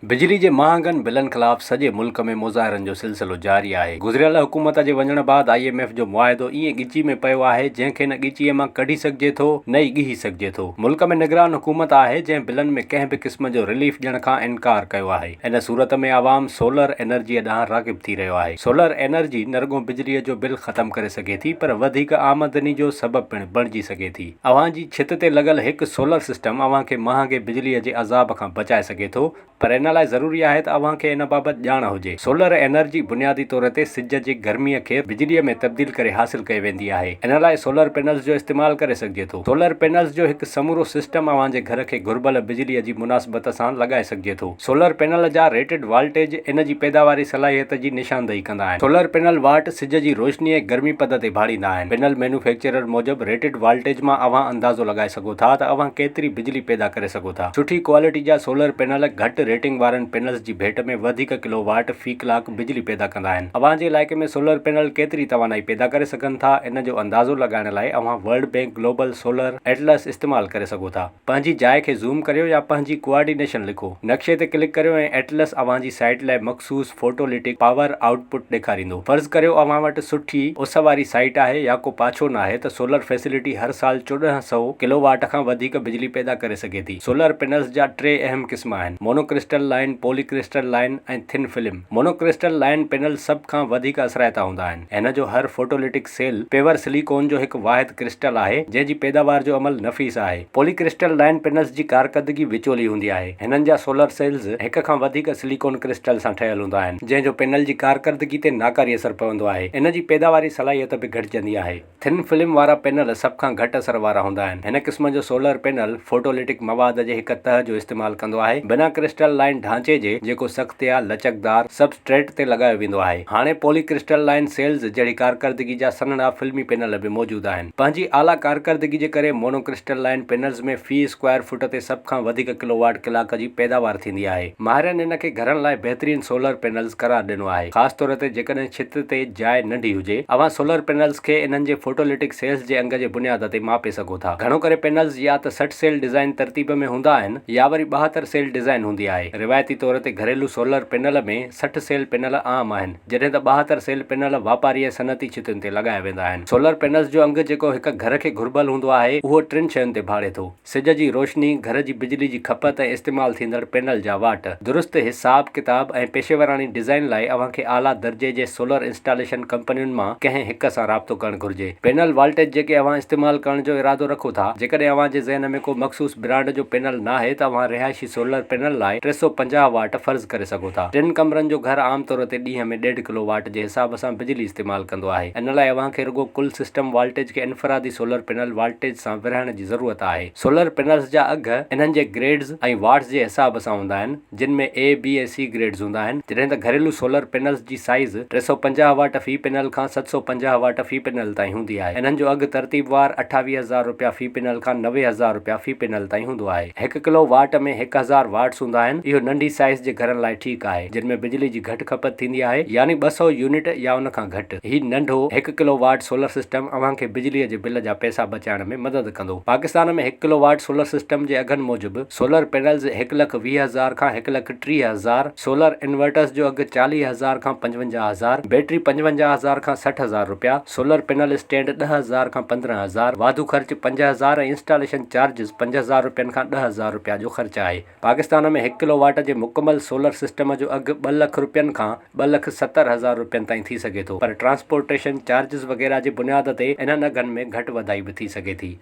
बिजली जे महांगनि बिलनि ख़िलाफ़ सॼे मुल्क में मुज़ाहिरनि जो सिलसिलो जारी आहे। गुज़िरियल हुकूमत जे वञण बाद IMF जो मुआहिदो ईअं ॻिची में पियो आहे जंहिंखे न ॻिचीअ मां कढी सघिजे थो न ई ॻिही सघिजे थो। मुल्क में निगरान हुकूमत आहे जंहिं बिलनि में कंहिं बि क़िस्म जो रिलीफ ॾियण खां इनकार कयो आहे। इन सूरत में आवाम सोलर एनर्जीअ ॾांहुं राग़िब थी रहियो आहे। सोलर एनर्जी न रुॻो बिजलीअ जो बिल ख़तमु करे सघे थी पर वधीक आमदनी जो सबबु पिणु बणिजी सघे थी। अव्हां जी छित ते लॻल हिकु सोलर सिस्टम अव्हां खे महांगे बिजलीअ जे अज़ाब खां बचाए सघे थो, पर इन लाइ ज़रूरी आहे त अव्हां खे इन बाबति ॼाण हुजे। सोलर एनर्जी बुनियादी तौर ते सिज जी गर्मीअ खे बिजलीअ में तब्दील करे हासिल कई वेंदी आहे। इन लाइ सोलर पैनल्स जो इस्तेमाल करे सघिजे थो। सोलर पैनल्स जो हिकु समूरो सिस्टम अव्हां जे घर खे घुर्बल बिजलीअ जी मुनासिबत सां लॻाए सघिजे थो। सोलर पैनल जा रेटेड वोल्टेज इन जी पैदावारी सलाहियत जी निशानदेही कंदा आहिनि। सोलर पैनल वाट सिज जी रोशनी ऐं गर्मी पद ते भाड़ींदा आहिनि। पैनल मैन्युफैक्चरर मूजिबि रेटेड वोल्टेज मां अव्हां अंदाज़ो लॻाए सघो था त अव्हां केतिरी बिजली पैदा करे सघो था। सुठी क्वालिटी जा सोलर पैनल घटि रेटिंग वारनि पैनल्स जी भेट में वधीक किलोवाट फी कलाक बिजली पैदा कंदा आहिनि। अव्हां जे इलाइक़े में सोलर पैनल केतिरी तवानाई पैदा करे सघनि था, इन जो अंदाज़ो लॻाइण लाइ अव्हां world bank global solar Atlas इस्तेमाल करे सघो था। पंहिंजी जाइ खे ज़ूम करियो या पंहिंजी कोऑर्डिनेशन लिखो। नक्शे ते क्लिक करियो ऐं एटलस अव्हां जी साइट लाइ मख़सूस फोटोलिटिक पावर आउटपुट ॾेखारींदो। फर्ज़ करियो अव्हां वटि सुठी उस वारी साइट आहे या को पाछो न आहे त सोलर फैसिलिटी हर साल 1400 किलोवाट खां वधीक बिजली पैदा करे सघे थी। सोलर पैनल्स जा 3 अहम क़िस्म आहिनि: मोनोक्रिस्टल लाइन, पॉलीक्रिस्टल लाइन ऐं thin film. Monocrystal line panel सभ खां वधीक असराइता हूंदा आहिनि। हिन जो हर फोटोलिटिक सेल पेवर सिलिकॉन जो हिकु वाहिद क्रिस्टल आहे जंहिं जी पैदावार जो अमल नफ़ीस आहे। पॉलीक्रिस्टल लाइन पैनल्स जी कारकर्दगी विचोली हूंदी आहे। हिननि जा सोलर सेल्स हिक खां वधीक सिलिकॉन क्रिस्टल सां ठहियल हूंदा आहिनि जंहिं जो पैनल जी कारकर्दगी ते नाकारी असर पवंदो आहे। इन जी पैदावारी सलाहियत बि घटिजंदी आहे। थिन फिल्म वारा पैनल सभ खां घटि असर वारा हूंदा आहिनि। हिन क़िस्म जो सोलर पैनल फोटोलिटिक मवाद जे हिक तह जो इस्तेमाल कंदो आहे बिना क्रिस्टल लाइन ढांचे जे, जेको सख्त या लचकदार सबस्ट्रेट ते लॻायो वेंदो आहे। हाणे पॉलीक्रिस्टल लाइन सेल्स जहिड़ी कारकर्दगी जा सन्हड़ा फिल्मी पैनल बि मौजूद आहिनि। पंहिंजी आला कारकर्दगी जे करे मोनोक्रिस्टल लाइन पैनल्स में फी स्क्वायर फुट ते सभ खां वधीक किलोवाट कलाक जी पैदावार थींदी आहे। माहिरनि इन खे घरनि लाइ बहितरीन सोलर पैनल्स करार ॾिनो आहे। ख़ासि तौर ते जेकॾहिं छित ते जाइ नंढी हुजे, अव्हां सोलर पैनल्स खे इन्हनि जे फोटोलिटिक सेल्स जे अंग जे बुनियाद ते मापे सघो था। घणो करे पैनल्स या त 60 सेल डिज़ाइन तरतीब में हूंदा आहिनि या वरी 72 सेल डिज़ाइन हूंदी आहे। रिवायती तौर ते घरेलू सोलर पैनल में 60 सेल पैनल आम आहिनि, जॾहिं त 72 सेल पैनल वापारी ऐं सनती छितुनि ते लॻाया वेंदा आहिनि। सोलर पैनल्स जो अंग जेको हिक घर खे घुर्बल हूंदो आहे, उहो 3 शयुनि ते भाड़े थो: सिज जी रोशनी, घर जी बिजली जी खपत ऐं इस्तेमाल थींदड़ पैनल जा वाट। दुरुस्त हिसाब किताब ऐं पेशेवरानी डिज़ाइन लाइ अव्हां खे आला दर्जे जे सोलर इंस्टॉलेशन कंपनियुनि मां कंहिं हिक सां राब्तो करणु घुर्जे। पैनल वोल्टेज जेके अव्हां इस्तेमाल करण जो इरादो रखो था, जेकॾहिं अव्हां जे ज़हन में को मख़सूस ब्रांड जो पैनल न आहे त अव्हां रिहायशी सोलर पैनल लाइ 350 वाट फर्ज़ करे सघो था। 3 कमरनि जो घर आम तौर ते ॾींहं में 1.5 किलोवाट जे हिसाब सां बिजली इस्तेमाल कंदो आहे। इन लाइ अव्हां खे रुॻो कुल सिस्टम वोल्टेज खे इनफरादी सोलर पैनल वोल्टेज सां विरहाइण जी ज़रूरत आहे। सोलर पैनल्स जा अघ इन्हनि जे ग्रेड्स ऐं वाट्स जे हिसाब सां हूंदा आहिनि, जिन में A, B ऐं C ग्रेड्स हूंदा आहिनि, जॾहिं त घरेलू सोलर पैनल्स जी साइज़ 350 वाट फी पैनल खां 750 वाट फी पैनल ताईं हूंदी आहे। इन्हनि जो अघु तरतीबवार 28,000 रुपया फी पैनल खां 90,000 रुपया फी पैनल ताईं हूंदो आहे। 1 किलो वाट में 1000 वाट्स हूंदा आहिनि। इहो नंढी साइज़ जे घरनि लाइ ठीकु आहे, जिन में बिजली जी घटि खपत थींदी आहे, यानी 200 यूनिट या उन खां घटि। हीउ नंढो 1 किलो वाट सोलर सिस्टम अव्हां खे बिजलीअ जे बिल जा पैसा बचाइण में मदद कंदो। पाकिस्तान में 1 किलो वाट सोलर सिस्टम जे अघनि मूजिबि सोलर पैनल्स 1,20,000 खां 1,30,000, सोलर इन्वर्टर्स जो अघु 40,000 खां 55,000, बैटरी 55,000 खां 60,000 रुपया, सोलर पैनल स्टैंड 10,000 खां 15,000, वाधू ख़र्च 5,000 ऐं इंस्टॉलेशन चार्जिस 5,000 रुपयनि खां 10,000 रुपया जो ख़र्च आहे। पाकिस्तान में 1 किलो वाट जे मुकमल सोलर सिस्टम जो अघु 2 लख रुपयनि खां 2,70,000 रुपयनि ताईं थी सघे थो, पर ट्रांसपोर्टेशन चार्जिस वग़ैरह जे बुनियाद ते इन्हनि अघनि में घटि वधाई बि थी सघे थी।